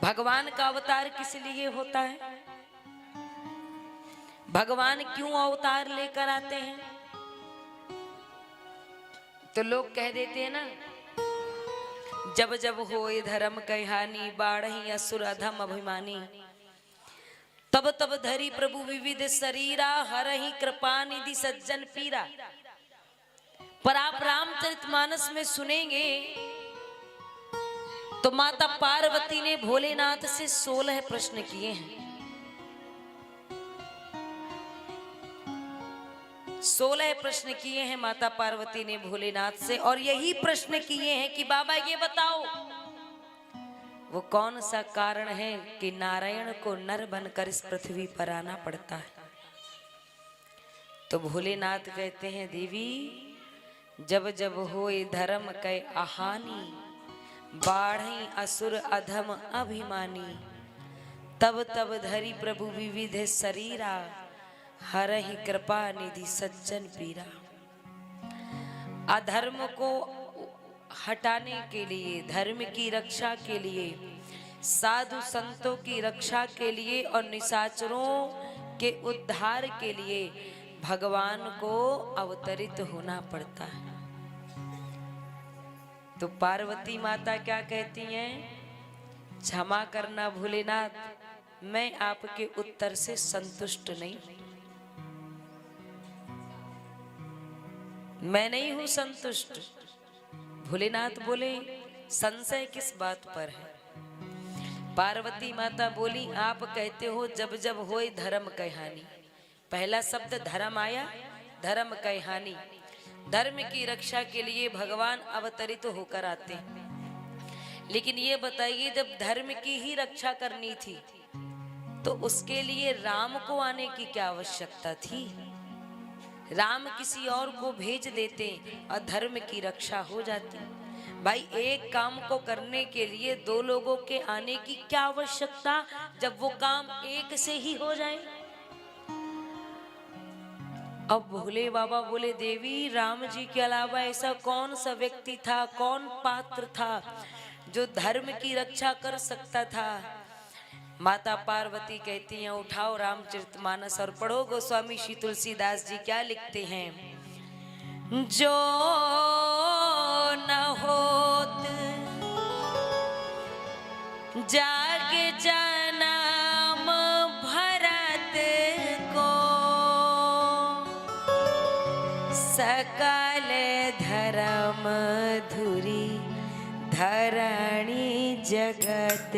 भगवान का अवतार किस लिए होता है? भगवान क्यों अवतार लेकर आते हैं? तो लोग कह देते हैं ना, जब जब होए धर्म कई हानि, बाढ़ही असुर अधम अभिमानी, तब तब धरी प्रभु विविध शरीरा, हरहि कृपा निधि सज्जन पीरा। पर आप रामचरितमानस में सुनेंगे तो माता पार्वती ने भोलेनाथ से 16 प्रश्न किए हैं। 16 प्रश्न किए हैं माता पार्वती ने भोलेनाथ से, और यही प्रश्न किए हैं कि बाबा ये बताओ वो कौन सा कारण है कि नारायण को नर बनकर इस पृथ्वी पर आना पड़ता है। तो भोलेनाथ कहते हैं, देवी जब जब होए धर्म कै आहानी, बाढ़ई असुर अधम अभिमानी, तब तब धरी प्रभु विविध शरीरा, हरहि कृपा निधि सज्जन पीरा। अधर्म को हटाने के लिए, धर्म की रक्षा के लिए, साधु संतों की रक्षा के लिए और निशाचरों के उद्धार के लिए भगवान को अवतरित होना पड़ता है। तो पार्वती माता क्या कहती हैं? क्षमा करना भोलेनाथ, मैं आपके उत्तर से संतुष्ट नहीं, मैं नहीं हूं संतुष्ट। भोलेनाथ बोले, संशय किस बात पर है? पार्वती माता बोली, आप कहते हो जब जब होए धर्म कै हानि। पहला शब्द धर्म आया, धर्म कै हानि। धर्म की रक्षा के लिए भगवान अवतरित होकर आते हैं। लेकिन ये बताइए, जब धर्म की ही रक्षा करनी थी तो उसके लिए राम को आने की क्या आवश्यकता थी? राम किसी और को भेज देते और धर्म की रक्षा हो जाती। भाई, एक काम को करने के लिए दो लोगों के आने की क्या आवश्यकता, जब वो काम एक से ही हो जाए। अब भोले बाबा बोले, देवी राम जी के अलावा ऐसा कौन सा व्यक्ति था, कौन पात्र था जो धर्म की रक्षा कर सकता था? माता पार्वती कहती हैं, उठाओ रामचरितमानस और पढ़ो गोस्वामी श्री तुलसीदास जी क्या लिखते हैं। जो न होत जागे जन्म भरत को, सकल धर्म धुरी धरणी जगत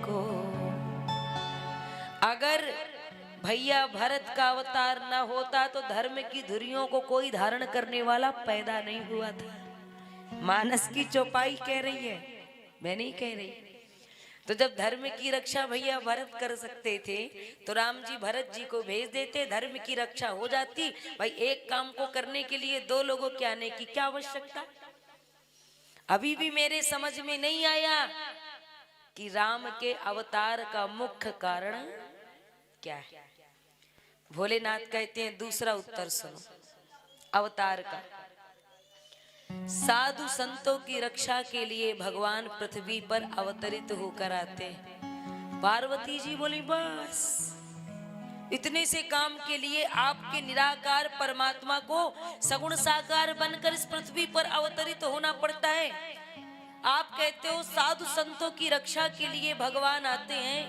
को। अगर भैया भरत का अवतार न होता तो धर्म की धुरियों को कोई धारण करने वाला पैदा नहीं हुआ था। मानस की चौपाई कह रही है, मैं नहीं कह रही। तो जब धर्म की रक्षा भैया भरत कर सकते थे तो राम जी भरत जी को भेज देते, धर्म की रक्षा हो जाती। भाई, एक काम को करने के लिए दो लोगों के आने की क्या आवश्यकता? अभी भी मेरे समझ में नहीं आया कि राम के अवतार का मुख्य कारण क्या है। भोलेनाथ कहते हैं, दूसरा उत्तर सुनो अवतार का। साधु संतों की रक्षा के लिए भगवान पृथ्वी पर अवतरित होकर आते हैं। पार्वती जी बोली, बस इतने से काम के लिए आपके निराकार परमात्मा को सगुण साकार बनकर इस पृथ्वी पर अवतरित होना पड़ता है। आप कहते हो साधु संतों की रक्षा के लिए भगवान आते हैं,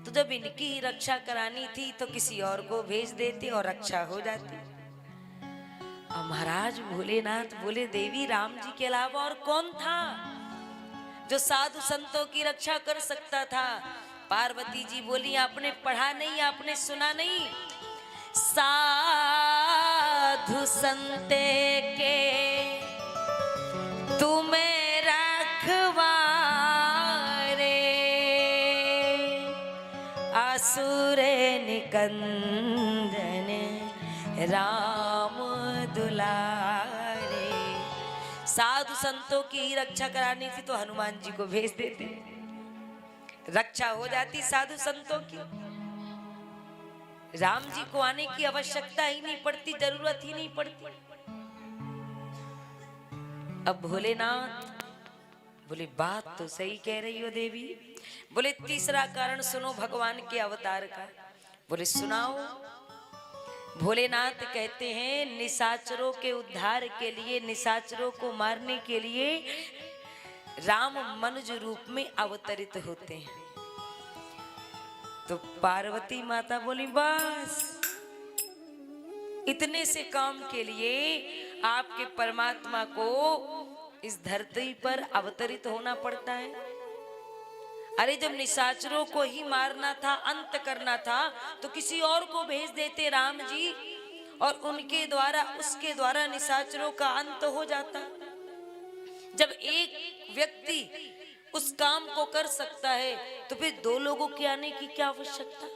तो जब इनकी ही रक्षा करानी थी तो किसी और को भेज देते और रक्षा हो जाती। और महाराज भोलेनाथ बोले, देवी राम जी के अलावा और कौन था जो साधु संतों की रक्षा कर सकता था? पार्वती जी बोली, आपने पढ़ा नहीं, आपने सुना नहीं। साधु संते के तुम्हें रखवारे, असुर निकंदन राम दुलारे। साधु संतों की ही रक्षा करानी थी तो हनुमान जी को भेज देते, रक्षा हो जाती साधु संतों की। राम जी को आने की आवश्यकता ही नहीं पड़ती, जरूरत ही नहीं पड़ती। अब भोलेनाथ बोले बात तो सही कह रही हो देवी। बोले तीसरा कारण सुनो भगवान के अवतार का। बोले सुनाओ। भोलेनाथ कहते हैं निशाचरों के उद्धार के लिए, निशाचरों को मारने के लिए राम मनुज रूप में अवतरित होते हैं। तो पार्वती माता बोली बस इतने से काम के लिए आपके परमात्मा को इस धरती पर अवतरित होना पड़ता है। अरे जब निशाचरों को ही मारना था, अंत करना था, तो किसी और को भेज देते राम जी, और उनके द्वारा, उसके द्वारा निशाचरों का अंत हो जाता। जब एक व्यक्ति उस काम को कर सकता है तो फिर दो लोगों के आने की क्या आवश्यकता।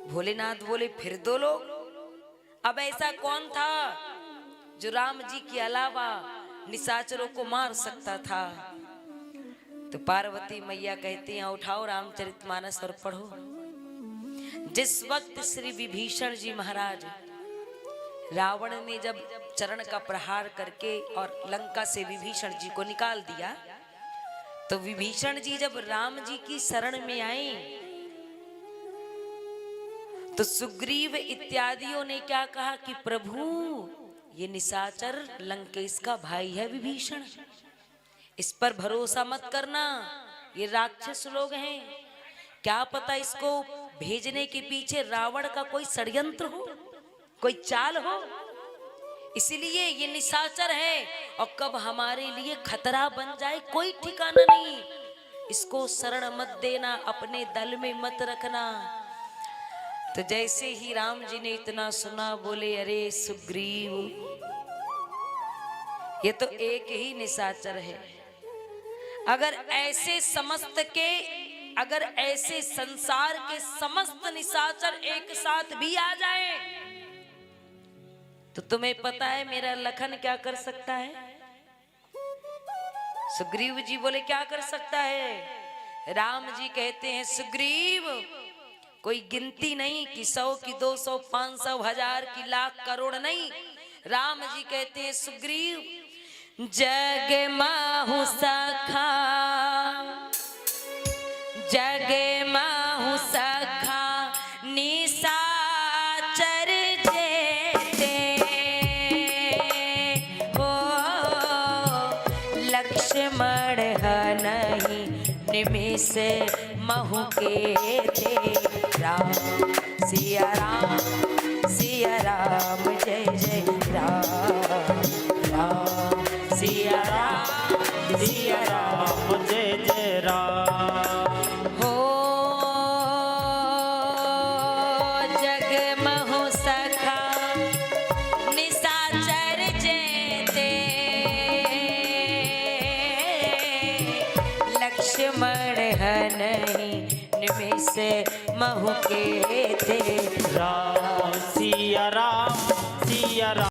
भोलेनाथ बोले फिर दो लोग। अब ऐसा कौन था जो राम जी के अलावा निशाचरों को मार सकता था। तो पार्वती मैया कहती हैं उठाओ रामचरितमानस और पढ़ो। जिस वक्त श्री विभीषण जी महाराज, रावण ने जब चरण का प्रहार करके और लंका से विभीषण जी को निकाल दिया, तो विभीषण जी जब राम जी की शरण में आए तो सुग्रीव इत्यादियों ने क्या कहा कि प्रभु ये निशाचर लंकेश का भाई है विभीषण, इस पर भरोसा मत करना, ये राक्षस लोग हैं, क्या पता इसको भेजने के पीछे रावण का कोई षड्यंत्र हो, कोई चाल हो, इसीलिए ये निशाचर है और कब हमारे लिए खतरा बन जाए कोई ठिकाना नहीं। इसको शरण मत देना, अपने दल में मत रखना। तो जैसे ही राम जी ने इतना सुना बोले अरे सुग्रीव, ये तो एक ही निशाचर है। अगर ऐसे अगर ऐसे संसार के समस्त निशाचर एक साथ भी आ जाए तो तुम्हें पता है मेरा लखन क्या कर सकता है। सुग्रीव जी बोले क्या कर सकता है। राम जी कहते हैं सुग्रीव कोई गिनती नहीं कि 100 की 200 500 1000 की लाख करोड़ नहीं। राम जी कहते हैं सुग्रीव जग माहु सखा, जग माहु सखा निशाचर जेते हो, लक्ष्मण नहीं निमिष महु के थे। राम सिया राम जय जय राम, राम सिया राम जय जय राम। हो जग महु सखा निशाचर जेते, लक्ष्मण नहीं निमिष महु के थे। राम सिया राम